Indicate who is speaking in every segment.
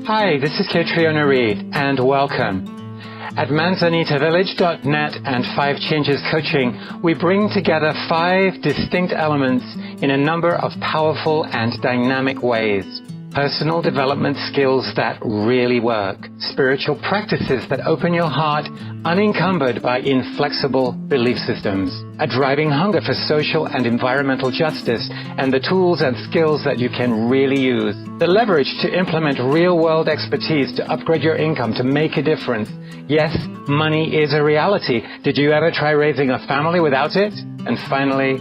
Speaker 1: Hi, this is Caitriona Reed, and welcome. At manzanitavillage.net and 5 Changes Coaching, we bring together 5 distinct elements in a number of powerful and dynamic ways. Personal development skills that really work. Spiritual practices that open your heart, unencumbered by inflexible belief systems. A driving hunger for social and environmental justice, and the tools and skills that you can really use. The leverage to implement real-world expertise to upgrade your income to make a difference. Yes, money is a reality. Did you ever try raising a family without it? And finally,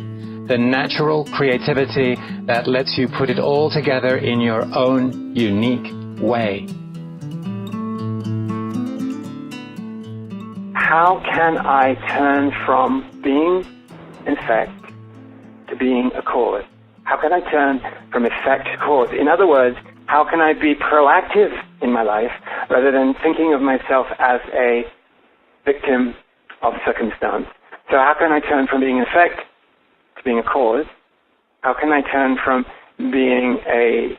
Speaker 1: the natural creativity that lets you put it all together in your own unique way. How can I turn from being an effect to being a cause? How can I turn from effect to cause? In other words, how can I be proactive in my life rather than thinking of myself as a victim of circumstance? So how can I turn from being an effect to being a cause? How can I turn from being a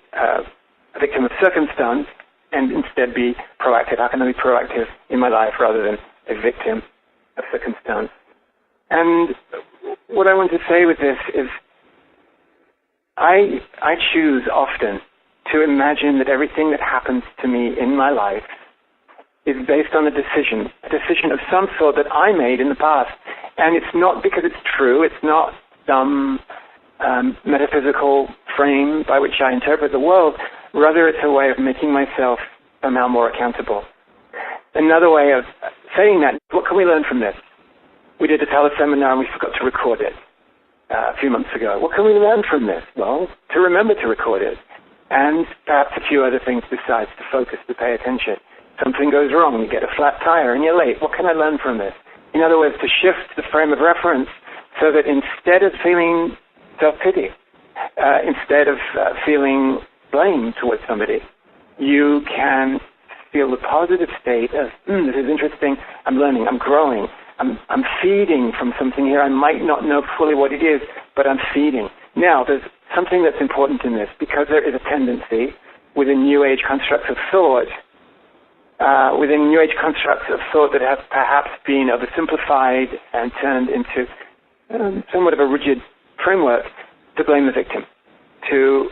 Speaker 1: victim of circumstance and instead be proactive? How can I be proactive in my life rather than a victim of circumstance? And what I want to say with this is I choose often to imagine that everything that happens to me in my life is based on a decision of some sort that I made in the past. And it's not because it's true, it's not some metaphysical frame by which I interpret the world. Rather, it's a way of making myself somehow more accountable. Another way of saying that, what can we learn from this? We did a teleseminar and we forgot to record it a few months ago. What can we learn from this? Well, to remember to record it. And perhaps a few other things besides, to focus, to pay attention. Something goes wrong, you get a flat tire and you're late. What can I learn from this? In other words, to shift the frame of reference so that instead of feeling self-pity, instead of feeling blame towards somebody, you can feel the positive state of, this is interesting, I'm learning, I'm growing, I'm feeding from something here. I might not know fully what it is, but I'm feeding. Now, there's something that's important in this, because there is a tendency within New Age constructs of thought, that have perhaps been oversimplified and turned into somewhat of a rigid framework, to blame the victim, to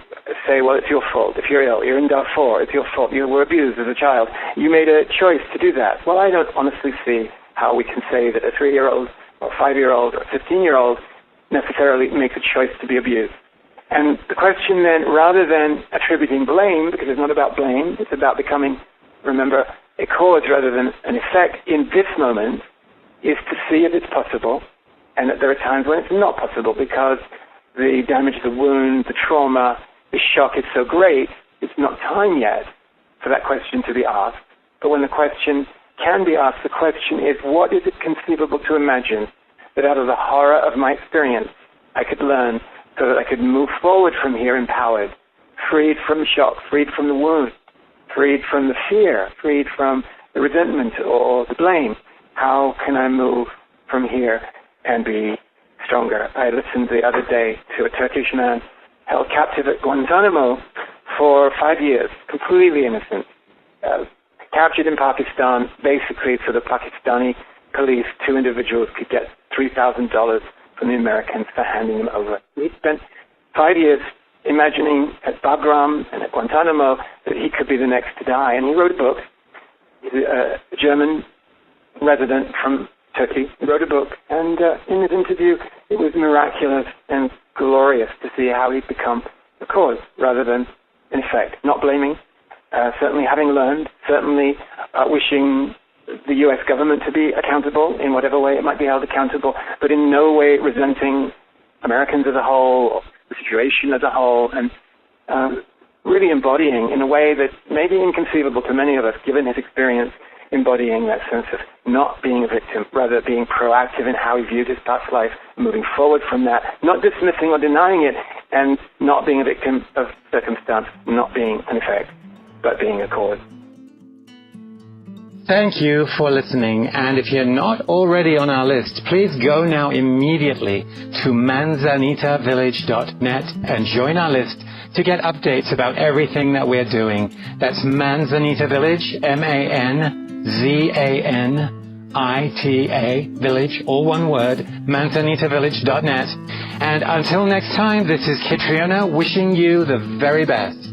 Speaker 1: say, well, it's your fault. If you're ill, you're in Darfur, it's your fault. You were abused as a child. You made a choice to do that. Well, I don't honestly see how we can say that a 3-year-old or 5-year-old or 15-year-old necessarily makes a choice to be abused. And the question then, rather than attributing blame, because it's not about blame, it's about becoming, remember, a cause rather than an effect in this moment, is to see if it's possible, and that there are times when it's not possible because the damage, the wound, the trauma, the shock is so great, it's not time yet for that question to be asked. But when the question can be asked, the question is, what is it conceivable to imagine that out of the horror of my experience I could learn so that I could move forward from here empowered, freed from the shock, freed from the wound, freed from the fear, freed from the resentment or the blame? How can I move from here and be stronger? I listened the other day to a Turkish man held captive at Guantanamo for 5 years, completely innocent, captured in Pakistan, basically so the Pakistani police, 2 individuals could get $3,000 from the Americans for handing them over. He spent 5 years imagining at Bagram and at Guantanamo that he could be the next to die, and he wrote a book. He's a German resident from Turkey. He wrote a book, and in his interview, it was miraculous and glorious to see how he'd become the cause rather than an effect. Not blaming, certainly having learned, certainly wishing the U.S. government to be accountable in whatever way it might be held accountable, but in no way resenting Americans as a whole, the situation as a whole, and really embodying in a way that may be inconceivable to many of us, given his experience, embodying that sense of not being a victim, rather being proactive in how he viewed his past life, moving forward from that, not dismissing or denying it, and not being a victim of circumstance, not being an effect, but being a cause. Thank you for listening, and if you're not already on our list, please go now immediately to manzanitavillage.net and join our list
Speaker 2: to get updates about everything that we're doing. That's Manzanita Village, MANZANITA Village, all one word, manzanitavillage.net. And until next time, this is Caitriona wishing you the very best.